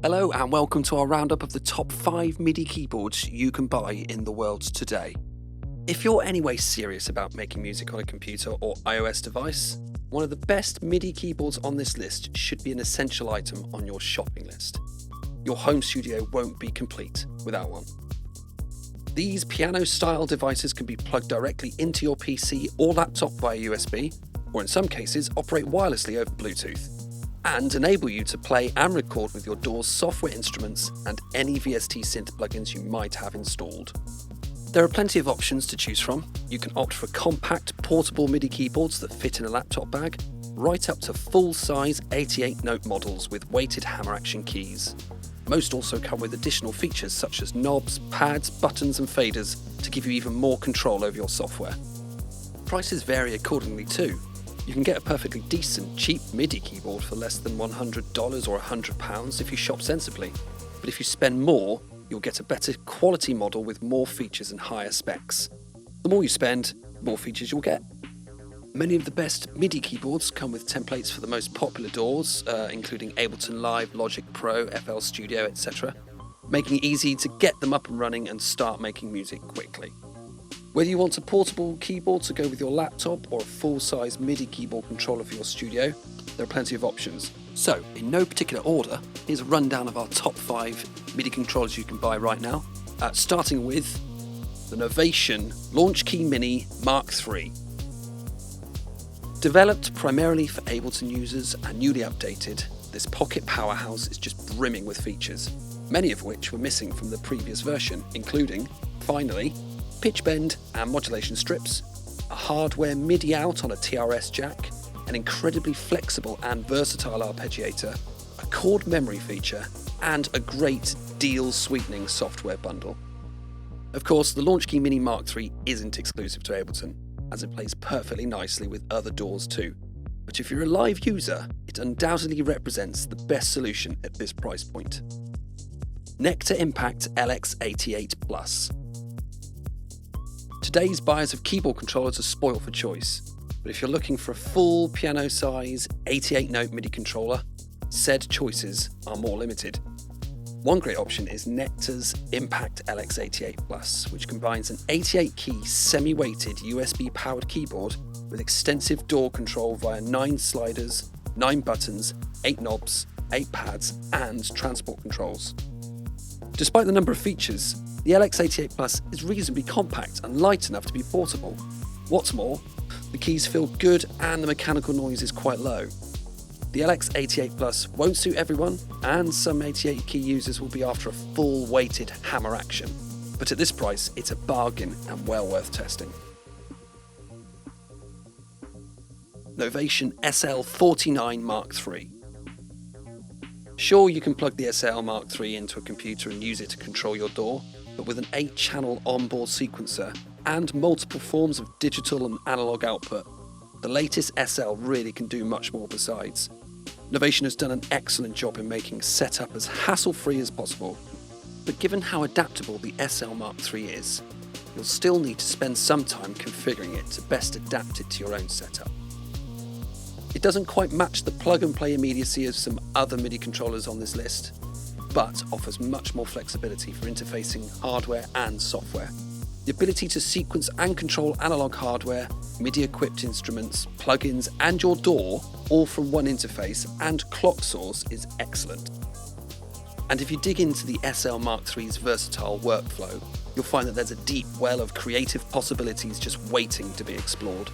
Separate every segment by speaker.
Speaker 1: Hello and welcome to our roundup of the top 5 MIDI keyboards you can buy in the world today. If you're anyway serious about making music on a computer or iOS device, one of the best MIDI keyboards on this list should be an essential item on your shopping list. Your home studio won't be complete without one. These piano-style devices can be plugged directly into your PC or laptop via USB, or in some cases operate wirelessly over Bluetooth, and enable you to play and record with your DAW's software instruments and any VST synth plugins you might have installed. There are plenty of options to choose from. You can opt for compact, portable MIDI keyboards that fit in a laptop bag, right up to full-size 88-note models with weighted hammer action keys. Most also come with additional features such as knobs, pads, buttons and faders to give you even more control over your software. Prices vary accordingly too. You can get a perfectly decent, cheap MIDI keyboard for less than $100 or £100 if you shop sensibly. But if you spend more, you'll get a better quality model with more features and higher specs. The more you spend, the more features you'll get. Many of the best MIDI keyboards come with templates for the most popular DAWs, including Ableton Live, Logic Pro, FL Studio, etc., making it easy to get them up and running and start making music quickly. Whether you want a portable keyboard to go with your laptop or a full-size MIDI keyboard controller for your studio, there are plenty of options. So, in no particular order, here's a rundown of our top 5 MIDI controllers you can buy right now, starting with the Novation Launchkey Mini Mark III. Developed primarily for Ableton users and newly updated, this pocket powerhouse is just brimming with features, many of which were missing from the previous version, including, finally, pitch bend and modulation strips, a hardware MIDI out on a TRS jack, an incredibly flexible and versatile arpeggiator, a chord memory feature, and a great deal sweetening software bundle. Of course, the Launchkey Mini Mark III isn't exclusive to Ableton, as it plays perfectly nicely with other DAWs too. But if you're a live user, it undoubtedly represents the best solution at this price point. Nektar Impact LX88 Plus. Today's buyers of keyboard controllers are spoiled for choice, but if you're looking for a full piano-size 88-note MIDI controller, said choices are more limited. One great option is Nektar's Impact LX88 Plus, which combines an 88-key semi-weighted USB-powered keyboard with extensive DAW control via 9 sliders, 9 buttons, 8 knobs, 8 pads, and transport controls. Despite the number of features, the LX88 Plus is reasonably compact and light enough to be portable. What's more, the keys feel good and the mechanical noise is quite low. The LX88 Plus won't suit everyone, and some 88-key users will be after a full weighted hammer action. But at this price, it's a bargain and well worth testing. Novation SL49 Mark III. Sure, you can plug the SL Mark III into a computer and use it to control your DAW, but with an 8-channel onboard sequencer and multiple forms of digital and analog output, the latest SL really can do much more besides. Novation has done an excellent job in making setup as hassle-free as possible, but given how adaptable the SL Mark III is, you'll still need to spend some time configuring it to best adapt it to your own setup. It doesn't quite match the plug-and-play immediacy of some other MIDI controllers on this list, but offers much more flexibility for interfacing hardware and software. The ability to sequence and control analog hardware, MIDI-equipped instruments, plugins, and your DAW all from one interface and clock source is excellent. And if you dig into the SL Mark III's versatile workflow, you'll find that there's a deep well of creative possibilities just waiting to be explored.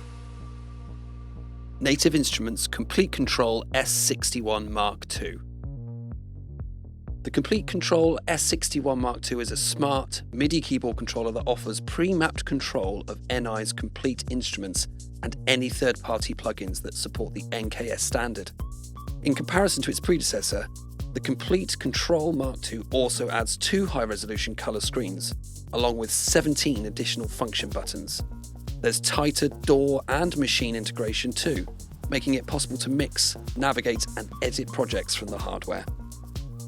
Speaker 1: Native Instruments Complete Control S61 Mark II. The Complete Control S61 Mark II is a smart MIDI keyboard controller that offers pre-mapped control of NI's complete instruments and any third-party plugins that support the NKS standard. In comparison to its predecessor, the Complete Control Mark II also adds 2 high-resolution color screens, along with 17 additional function buttons. There's tighter DAW and machine integration too, making it possible to mix, navigate, and edit projects from the hardware.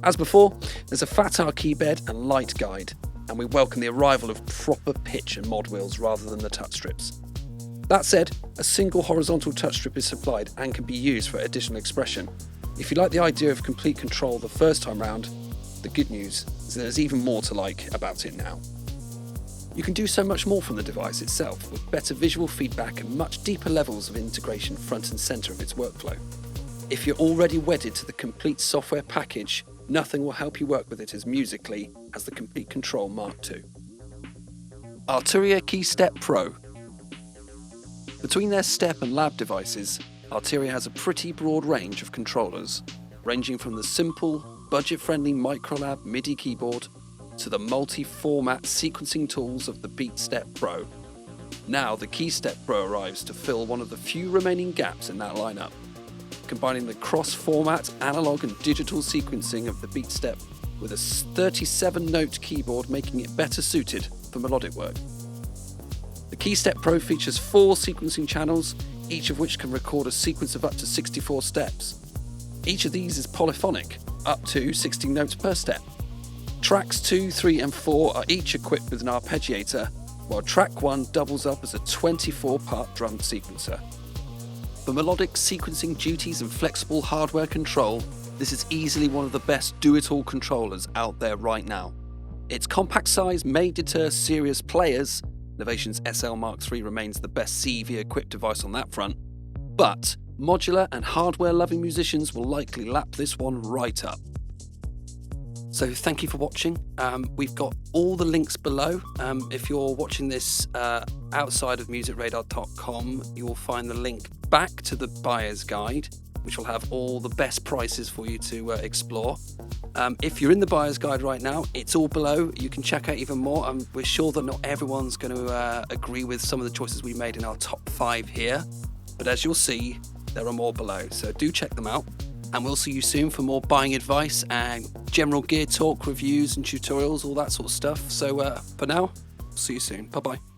Speaker 1: As before, there's a FATAR keybed and light guide, and we welcome the arrival of proper pitch and mod wheels rather than the touch strips. That said, a single horizontal touch strip is supplied and can be used for additional expression. If you like the idea of complete control the first time round, The good news is that there's even more to like about it now. You can do so much more from the device itself, with better visual feedback and much deeper levels of integration front and centre of its workflow. If you're already wedded to the complete software package, nothing will help you work with it as musically as the Complete Control Mark II. Arturia KeyStep Pro. Between their Step and Lab devices, Arturia has a pretty broad range of controllers, ranging from the simple, budget-friendly Microlab MIDI keyboard to the multi-format sequencing tools of the BeatStep Pro. Now the KeyStep Pro arrives to fill one of the few remaining gaps in that lineup, combining the cross-format analog and digital sequencing of the BeatStep with a 37-note keyboard, making it better suited for melodic work. The KeyStep Pro features 4 sequencing channels, each of which can record a sequence of up to 64 steps. Each of these is polyphonic, up to 16 notes per step. Tracks 2, 3 and 4 are each equipped with an arpeggiator, while track 1 doubles up as a 24-part drum sequencer. For melodic sequencing duties and flexible hardware control, this is easily one of the best do-it-all controllers out there right now. Its compact size may deter serious players. Novation's SL Mark III remains the best CV-equipped device on that front, but modular and hardware-loving musicians will likely lap this one right up. So thank you for watching. We've got all the links below. If you're watching this outside of musicradar.com, you'll find the link back to the buyer's guide, which will have all the best prices for you to explore. If you're in the buyer's guide right now, it's all below. You can check out even more. We're sure that not everyone's going to agree with some of the choices we made in our top 5 here, but as you'll see, there are more below. So do check them out. And we'll see you soon for more buying advice and general gear talk, reviews and tutorials, all that sort of stuff. So for now, see you soon. Bye-bye.